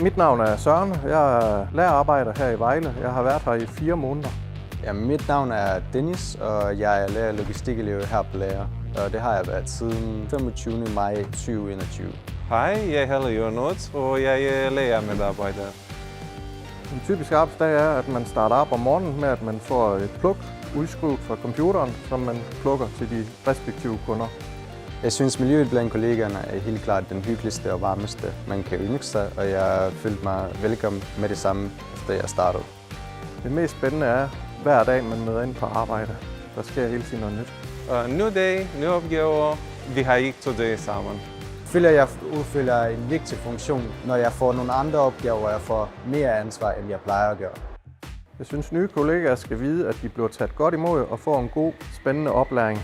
Mit navn er Søren. Jeg er lærerarbejder her i Vejle. Jeg har været her i 4 måneder. Ja, mit navn er Dennis, og jeg er lærer logistikelev her på Lærer. Og det har jeg været siden 25. maj 2021. Hej, jeg hedder Jonas, og jeg er lærermedarbejder. En typisk arbejdsdag er, at man starter op om morgenen med, at man får et pluk udskrevet fra computeren, som man plukker til de respektive kunder. Jeg synes, miljøet blandt kollegaerne er helt klart den hyggeligste og varmeste, man kan ønske sig, og jeg følte mig velkommen med det samme, efter jeg startede. Det mest spændende er, hver dag man møder ind på arbejde. Der sker hele tiden noget nyt. Ny dag, nye opgaver. Vi har ikke to dage sammen. Jeg føler, at jeg udfylder en vigtig funktion, når jeg får nogle andre opgaver, og jeg får mere ansvar, end jeg plejer at gøre. Jeg synes, nye kollegaer skal vide, at de bliver taget godt imod og får en god, spændende oplæring.